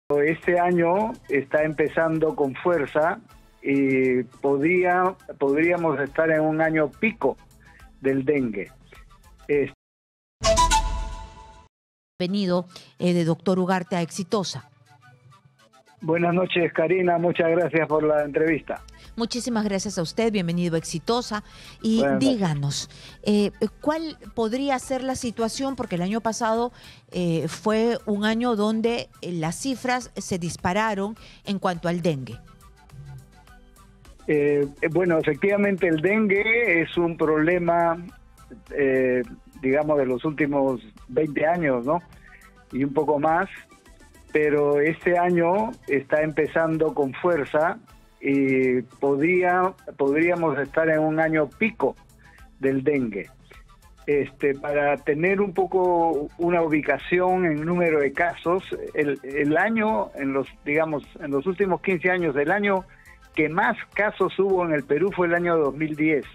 Este año está empezando con fuerza y podríamos estar en un año pico del dengue. Venido de doctor Ugarte a Exitosa. Buenas noches, Karina, muchas gracias por la entrevista. Muchísimas gracias a usted, bienvenido a Exitosa. Y díganos, ¿cuál podría ser la situación? Porque el año pasado fue un año donde las cifras se dispararon en cuanto al dengue. Bueno, efectivamente el dengue es un problema, digamos, de los últimos 20 años, ¿no? Y un poco más, pero este año está empezando con fuerza y podríamos estar en un año pico del dengue. Para tener un poco una ubicación en número de casos, el año, en los últimos 15 años, el año que más casos hubo en el Perú fue el año 2010,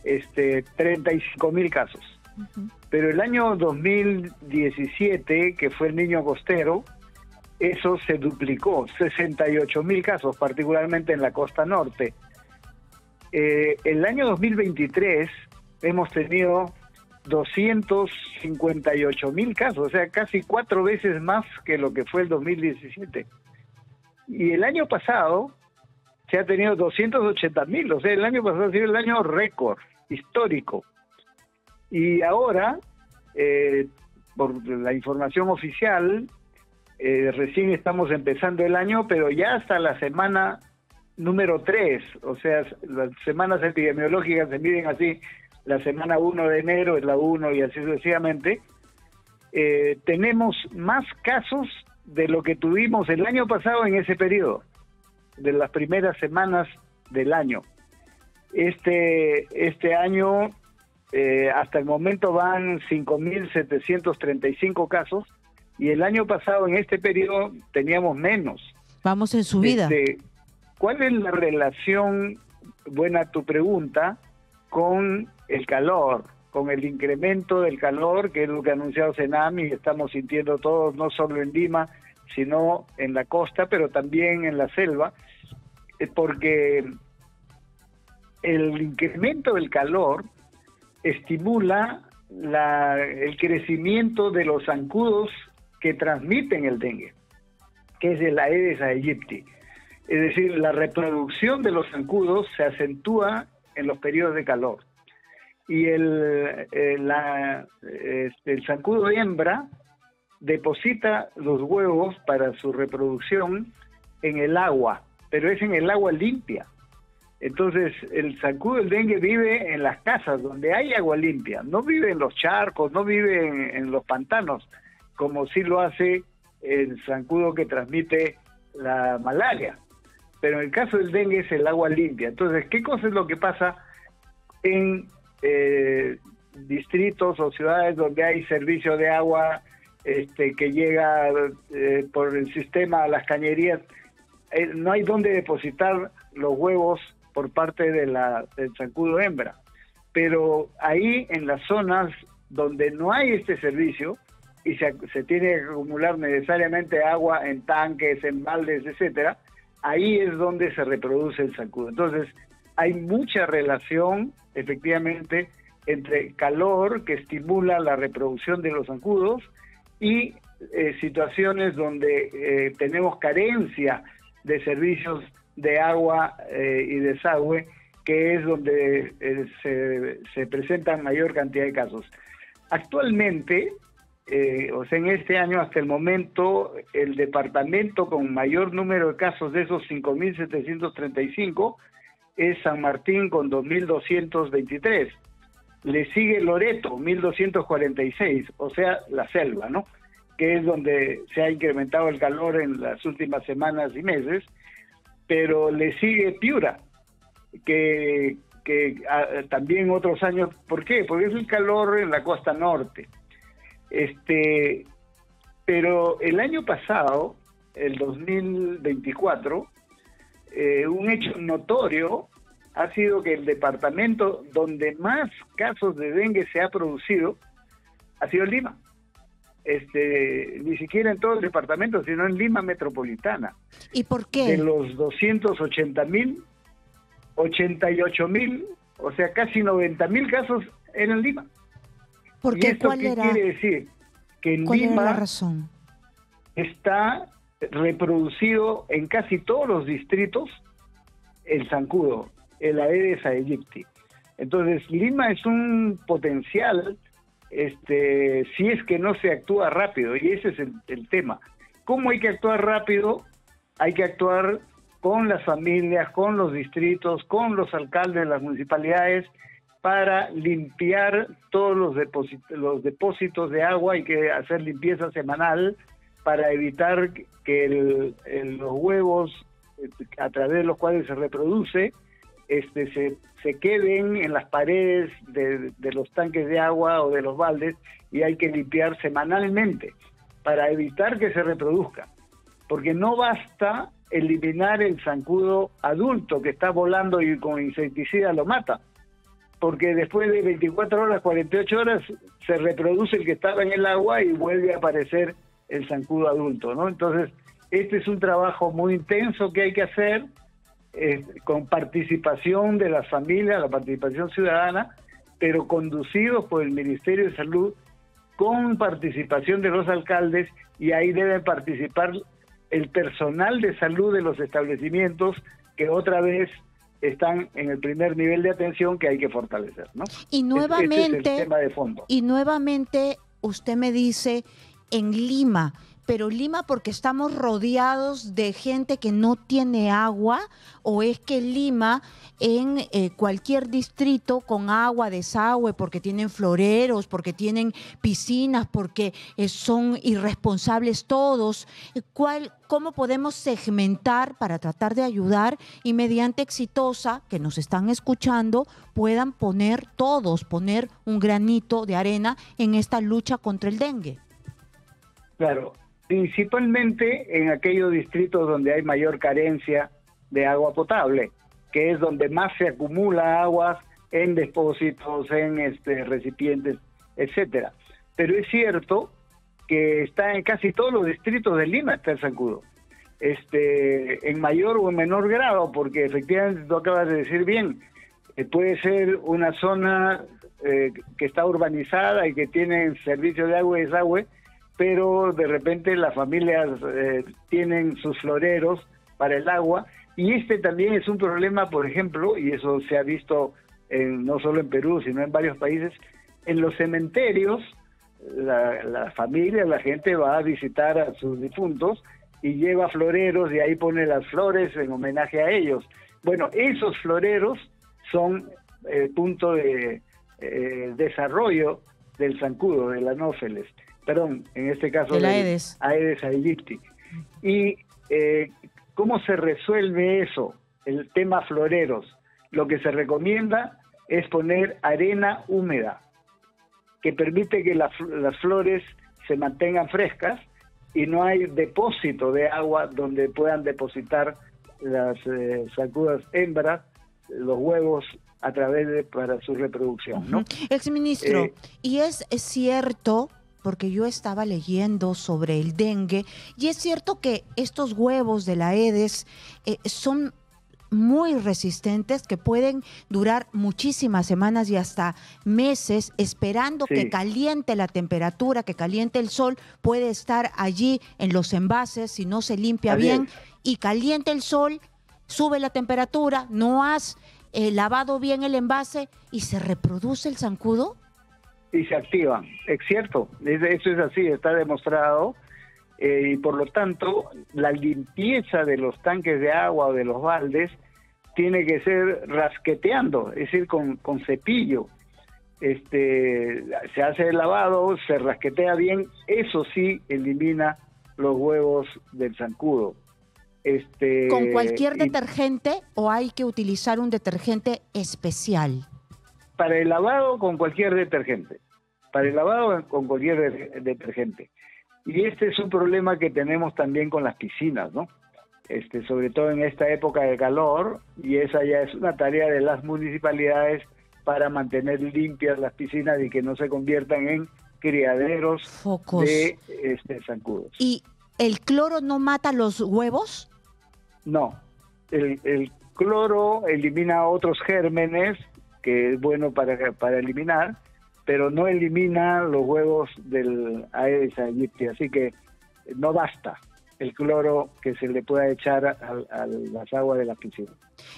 35.000 casos. Pero el año 2017, que fue el Niño Costero, eso se duplicó, 68.000 casos, particularmente en la costa norte. El año 2023 hemos tenido 258.000 casos, o sea, casi 4 veces más que lo que fue el 2017. Y el año pasado se ha tenido 280.000, o sea, el año pasado ha sido el año récord, histórico. Y ahora, por la información oficial, recién estamos empezando el año, pero ya hasta la semana número 3, o sea, las semanas epidemiológicas se miden así, la semana 1 de enero es la 1 y así sucesivamente, tenemos más casos de lo que tuvimos el año pasado en ese periodo, de las primeras semanas del año. Este año, hasta el momento van 5.735 casos, y el año pasado en este periodo teníamos menos. Vamos en subida. ¿Cuál es la relación, buena tu pregunta, con el calor, con el incremento del calor, que es lo que ha anunciado Senami, y estamos sintiendo todos, no solo en Lima, sino en la costa, pero también en la selva? Porque el incremento del calor estimula el crecimiento de los zancudos que transmiten el dengue, que es el Aedes aegypti. Es decir, la reproducción de los zancudos se acentúa en los periodos de calor. Y el zancudo hembra deposita los huevos para su reproducción en el agua, pero es en el agua limpia. Entonces, el zancudo del dengue vive en las casas donde hay agua limpia, no vive en los charcos, no vive en los pantanos, como sí lo hace el zancudo que transmite la malaria. Pero en el caso del dengue es el agua limpia. Entonces, ¿qué cosa es lo que pasa en distritos o ciudades donde hay servicio de agua que llega por el sistema a las cañerías? No hay dónde depositar los huevos por parte del zancudo hembra. Pero ahí, en las zonas donde no hay este servicio, y se tiene que acumular necesariamente agua en tanques, en baldes, etcétera, ahí es donde se reproduce el zancudo. Entonces, hay mucha relación, efectivamente, entre calor, que estimula la reproducción de los zancudos, y situaciones donde tenemos carencia de servicios de agua y desagüe, que es donde se presentan mayor cantidad de casos. Actualmente, o sea, en este año hasta el momento, el departamento con mayor número de casos de esos 5.735 es San Martín con 2.223. Le sigue Loreto, 1.246, o sea, la selva, ¿no? Que es donde se ha incrementado el calor en las últimas semanas y meses, pero le sigue Piura, que también otros años. ¿Por qué? Porque es el calor en la costa norte. Pero el año pasado, el 2024, un hecho notorio ha sido que el departamento donde más casos de dengue se ha producido ha sido Lima. ni siquiera en todo el departamento, sino en Lima metropolitana. ¿Y por qué? De los 280.000, 88.000, o sea, casi 90.000 casos eran en Lima. ¿Por qué? ¿Cuál ¿Qué quiere decir? Que en ¿Cuál Lima era la razón? está reproducido en casi todos los distritos el zancudo, el Aedes aegypti. Entonces, Lima es un potencial, si es que no se actúa rápido, y ese es el tema. ¿Cómo hay que actuar rápido? Hay que actuar con las familias, con los distritos, con los alcaldes de las municipalidades, para limpiar todos los depósitos de agua. Hay que hacer limpieza semanal para evitar que los huevos, a través de los cuales se reproduce, se queden en las paredes de los tanques de agua o de los baldes, y hay que limpiar semanalmente para evitar que se reproduzca. Porque no basta eliminar el zancudo adulto que está volando y con insecticida lo mata, porque después de 24 horas, 48 horas, se reproduce el que estaba en el agua y vuelve a aparecer el zancudo adulto, ¿no? Entonces, este es un trabajo muy intenso que hay que hacer, con participación de las familias, la participación ciudadana, pero conducidos por el Ministerio de Salud, con participación de los alcaldes, y ahí debe participar el personal de salud de los establecimientos, que otra vez están en el primer nivel de atención, que hay que fortalecer, ¿no? Y nuevamente, este es el tema de fondo. Y nuevamente usted me dice en Lima, pero Lima porque estamos rodeados de gente que no tiene agua, o es que Lima en cualquier distrito con agua, desagüe, porque tienen floreros, porque tienen piscinas, porque son irresponsables todos. ¿Cómo podemos segmentar para tratar de ayudar y mediante Exitosa, que nos están escuchando, puedan poner un granito de arena en esta lucha contra el dengue? Claro, principalmente en aquellos distritos donde hay mayor carencia de agua potable, que es donde más se acumula agua en depósitos, en recipientes, etcétera. Pero es cierto que está en casi todos los distritos de Lima está el zancudo, en mayor o en menor grado, porque efectivamente tú acabas de decir bien, puede ser una zona que está urbanizada y que tiene servicio de agua y desagüe, pero de repente las familias tienen sus floreros para el agua, y también es un problema, por ejemplo, y eso se ha visto no solo en Perú, sino en varios países, en los cementerios. La familia, la gente va a visitar a sus difuntos y lleva floreros, y ahí pone las flores en homenaje a ellos. Bueno, esos floreros son punto de desarrollo del zancudo, del Anopheles. Perdón, en este caso del Aedes aegypti. Y ¿cómo se resuelve eso? El tema floreros. Lo que se recomienda es poner arena húmeda, que permite que las flores se mantengan frescas y no hay depósito de agua donde puedan depositar las zancudas hembras los huevos para su reproducción, ¿no? Exministro, y es cierto, porque yo estaba leyendo sobre el dengue, y es cierto que estos huevos de la Aedes son muy resistentes, que pueden durar muchísimas semanas y hasta meses esperando que caliente la temperatura, que caliente el sol. Puede estar allí en los envases si no se limpia bien, y caliente el sol, sube la temperatura, no has lavado bien el envase y se reproduce el zancudo. Y se activan, es cierto, eso es así, está demostrado, y por lo tanto la limpieza de los tanques de agua o de los baldes tiene que ser rasqueteando, es decir, con cepillo. Se hace el lavado, se rasquetea bien, eso sí elimina los huevos del zancudo. ¿Con cualquier detergente o hay que utilizar un detergente especial? Para el lavado, con cualquier detergente. Para el lavado, con cualquier detergente. Y es un problema que tenemos también con las piscinas, ¿no? Sobre todo en esta época de calor, y esa ya es una tarea de las municipalidades para mantener limpias las piscinas y que no se conviertan en criaderos Focos. de zancudos. ¿Y el cloro no mata los huevos? No, el cloro elimina otros gérmenes, que es bueno para eliminar, pero no elimina los huevos del Aedes aegypti, así que no basta el cloro que se le pueda echar a las aguas de la piscina.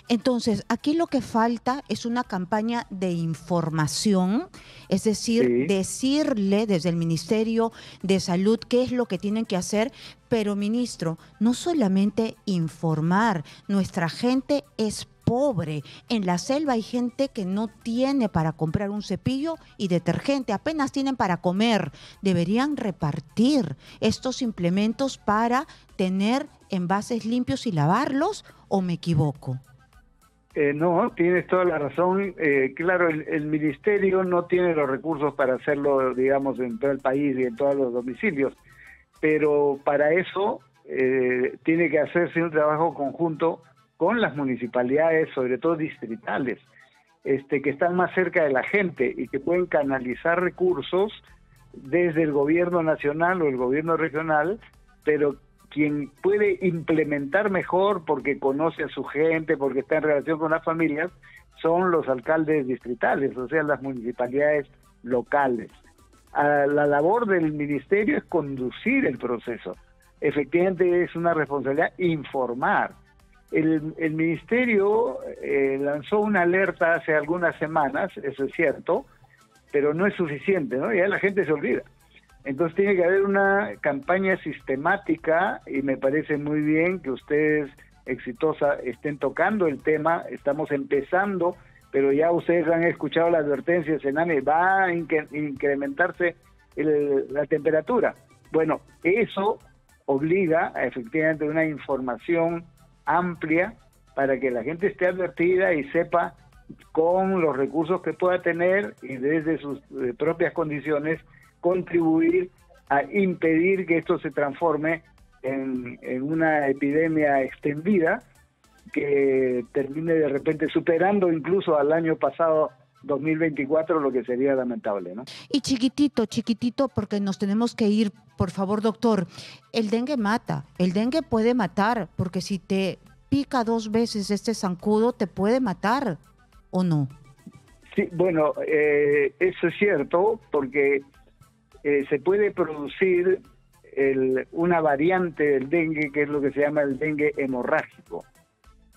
Entonces, aquí lo que falta es una campaña de información, es decir, Sí. decirle desde el Ministerio de Salud qué es lo que tienen que hacer, pero ministro, no solamente informar, nuestra gente es pobre. En la selva hay gente que no tiene para comprar un cepillo y detergente, apenas tienen para comer. Deberían repartir estos implementos para tener envases limpios y lavarlos, ¿o me equivoco? No, tienes toda la razón. Claro, el ministerio no tiene los recursos para hacerlo, digamos, en todo el país y en todos los domicilios, pero para eso tiene que hacerse un trabajo conjunto con las municipalidades, sobre todo distritales, que están más cerca de la gente y que pueden canalizar recursos desde el gobierno nacional o el gobierno regional, pero quien puede implementar mejor porque conoce a su gente, porque está en relación con las familias, son los alcaldes distritales, o sea, las municipalidades locales. La labor del ministerio es conducir el proceso. Efectivamente es una responsabilidad informar. El ministerio lanzó una alerta hace algunas semanas, eso es cierto, pero no es suficiente, ¿no? Ya la gente se olvida. Entonces tiene que haber una campaña sistemática y me parece muy bien que ustedes, Exitosa, estén tocando el tema. Estamos empezando, pero ya ustedes han escuchado la advertencia, Sename, va a incrementarse la temperatura. Bueno, eso obliga a efectivamente una información amplia para que la gente esté advertida y sepa con los recursos que pueda tener y desde sus propias condiciones contribuir a impedir que esto se transforme en una epidemia extendida que termine de repente superando incluso al año pasado 2024, lo que sería lamentable, ¿no? Y chiquitito, porque nos tenemos que ir, por favor, doctor, el dengue mata, el dengue puede matar, porque si te pica 2 veces este zancudo, te puede matar, ¿o no? Sí, bueno, eso es cierto, porque se puede producir una variante del dengue, que es lo que se llama el dengue hemorrágico.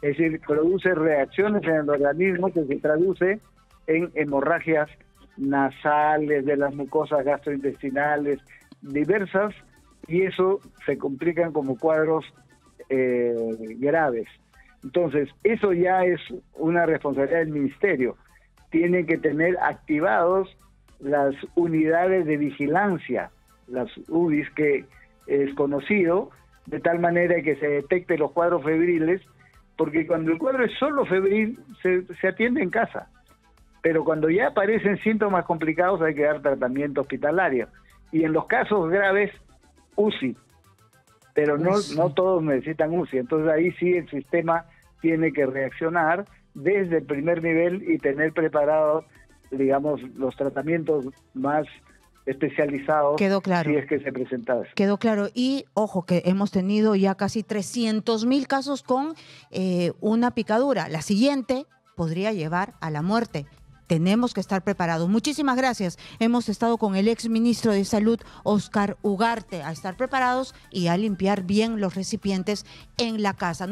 Es decir, produce reacciones en el organismo que se traduce en hemorragias nasales, de las mucosas gastrointestinales, diversas, y eso se complican como cuadros graves. Entonces, eso ya es una responsabilidad del ministerio. Tienen que tener activados las unidades de vigilancia, las UBIs, que es conocido, de tal manera que se detecte los cuadros febriles, porque cuando el cuadro es solo febril, se atiende en casa. Pero cuando ya aparecen síntomas complicados hay que dar tratamiento hospitalario. Y en los casos graves, UCI. Pero no todos necesitan UCI. Entonces ahí sí el sistema tiene que reaccionar desde el primer nivel y tener preparados, digamos, los tratamientos más especializados. Quedó claro. Si es que se presenta eso. Quedó claro. Y ojo que hemos tenido ya casi 300,000 casos con una picadura. La siguiente podría llevar a la muerte. Tenemos que estar preparados. Muchísimas gracias. Hemos estado con el exministro de Salud, Óscar Ugarte, a estar preparados y a limpiar bien los recipientes en la casa.